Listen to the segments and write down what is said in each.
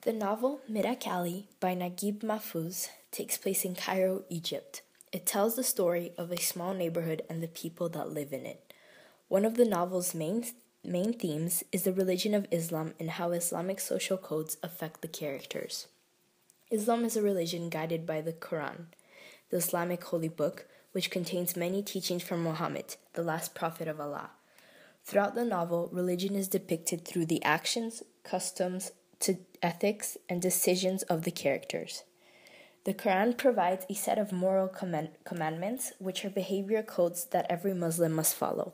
The novel Midaq by Naguib Mahfouz takes place in Cairo, Egypt. It tells the story of a small neighborhood and the people that live in it. One of the novel's main themes is the religion of Islam and how Islamic social codes affect the characters. Islam is a religion guided by the Quran, the Islamic holy book, which contains many teachings from Muhammad, the last prophet of Allah. Throughout the novel, religion is depicted through the actions, customs, ethics, and decisions of the characters. The Quran provides a set of moral commandments, which are behavior codes that every Muslim must follow.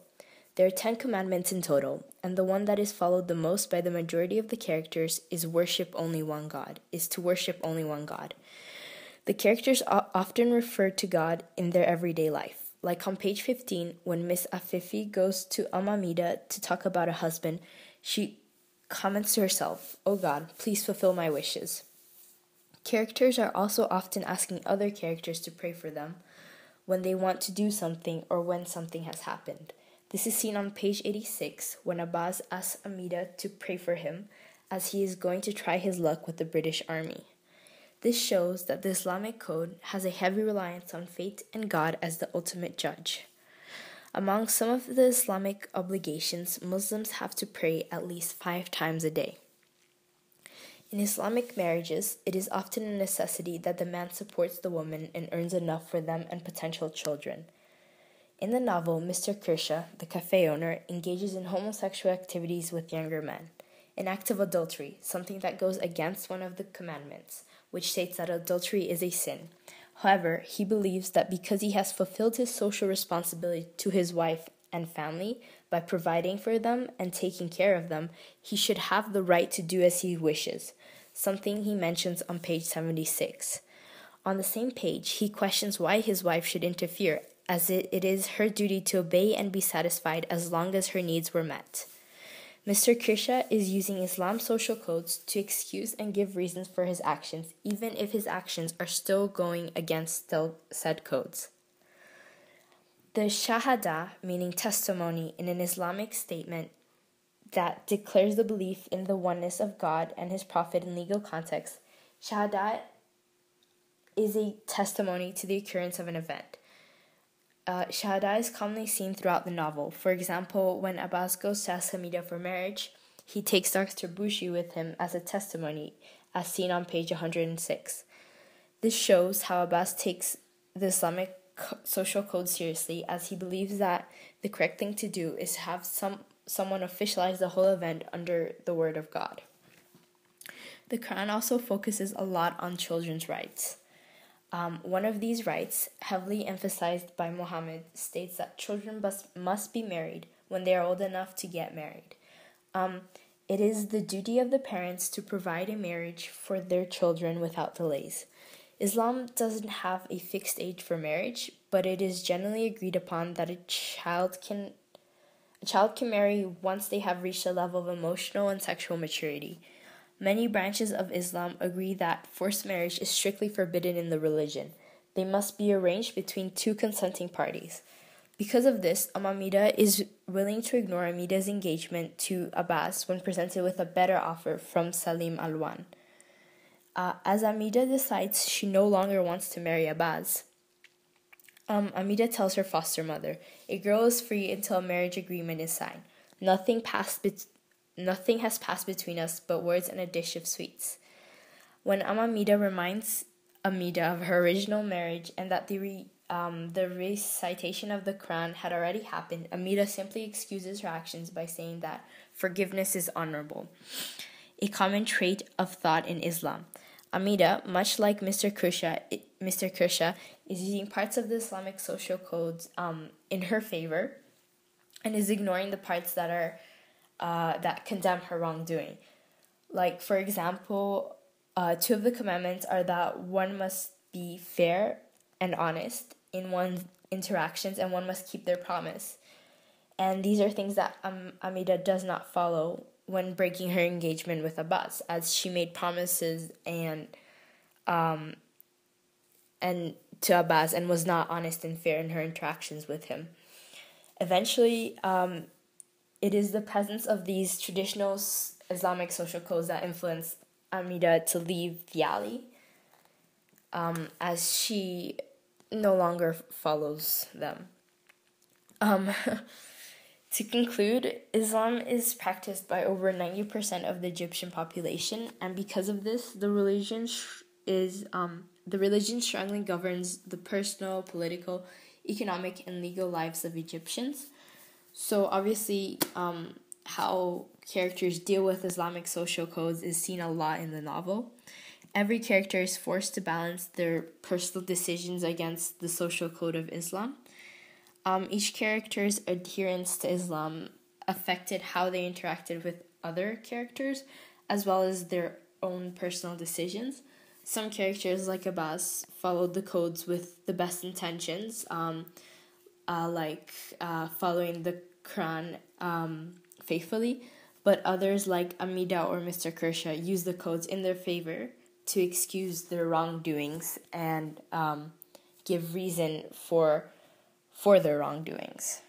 There are 10 commandments in total, and the one that is followed the most by the majority of the characters is to worship only one God. The characters often refer to God in their everyday life. Like on page 15, when Miss Afifi goes to Amida to talk about a husband, she comments to herself, "Oh God, please fulfill my wishes." Characters are also often asking other characters to pray for them when they want to do something or when something has happened. This is seen on page 86 when Abbas asks Amida to pray for him as he is going to try his luck with the British Army. This shows that the Islamic code has a heavy reliance on fate and God as the ultimate judge. Among some of the Islamic obligations, Muslims have to pray at least 5 times a day. In Islamic marriages, it is often a necessity that the man supports the woman and earns enough for them and potential children. In the novel, Mr. Kirsha, the cafe owner, engages in homosexual activities with younger men, an act of adultery, something that goes against one of the commandments, which states that adultery is a sin. However, he believes that because he has fulfilled his social responsibility to his wife and family by providing for them and taking care of them, he should have the right to do as he wishes, something he mentions on page 76. On the same page, he questions why his wife should interfere, as it is her duty to obey and be satisfied as long as her needs were met. Mr. Kirsha is using Islam's social codes to excuse and give reasons for his actions, even if his actions are still going against said codes. The shahada, meaning testimony in an Islamic statement that declares the belief in the oneness of God and his prophet in legal context, shahada is a testimony to the occurrence of an event. Shahada is commonly seen throughout the novel. For example, when Abbas goes to ask Hamida for marriage, he takes Dr. Bushi with him as a testimony, as seen on page 106. This shows how Abbas takes the Islamic social code seriously, as he believes that the correct thing to do is have someone officialize the whole event under the word of God. The Quran also focuses a lot on children's rights. One of these rights, heavily emphasized by Muhammad, states that children must be married when they are old enough to get married. It is the duty of the parents to provide a marriage for their children without delays. Islam doesn't have a fixed age for marriage, but it is generally agreed upon that a child can marry once they have reached a level of emotional and sexual maturity. Many branches of Islam agree that forced marriage is strictly forbidden in the religion. They must be arranged between 2 consenting parties. Because of this, Amida is willing to ignore Amida's engagement to Abbas when presented with a better offer from Salim Alwan. As Amida decides she no longer wants to marry Abbas, Amida tells her foster mother, "A girl is free until a marriage agreement is signed. Nothing has passed between us but words and a dish of sweets." When Amida reminds Amida of her original marriage and that the recitation of the Quran had already happened, Amida simply excuses her actions by saying that forgiveness is honorable, a common trait of thought in Islam. Amida, much like Mr. Kirsha, is using parts of the Islamic social codes in her favor and is ignoring the parts that are that condemn her wrongdoing. Like, for example, 2 of the commandments are that one must be fair and honest in one's interactions and one must keep their promise. And these are things that Amida does not follow when breaking her engagement with Abbas, as she made promises and to Abbas and was not honest and fair in her interactions with him. Eventually, it is the presence of these traditional Islamic social codes that influence Amida to leave the alley, as she no longer follows them. To conclude, Islam is practiced by over 90% of the Egyptian population, and because of this, the religion strongly governs the personal, political, economic, and legal lives of Egyptians. So obviously, how characters deal with Islamic social codes is seen a lot in the novel. Every character is forced to balance their personal decisions against the social code of Islam. Each character's adherence to Islam affected how they interacted with other characters, as well as their own personal decisions. Some characters, like Abbas, followed the codes with the best intentions, like following the Quran faithfully, but others, like Amida or Mr. Kershaw, used the codes in their favor to excuse their wrongdoings and give reason for their wrongdoings.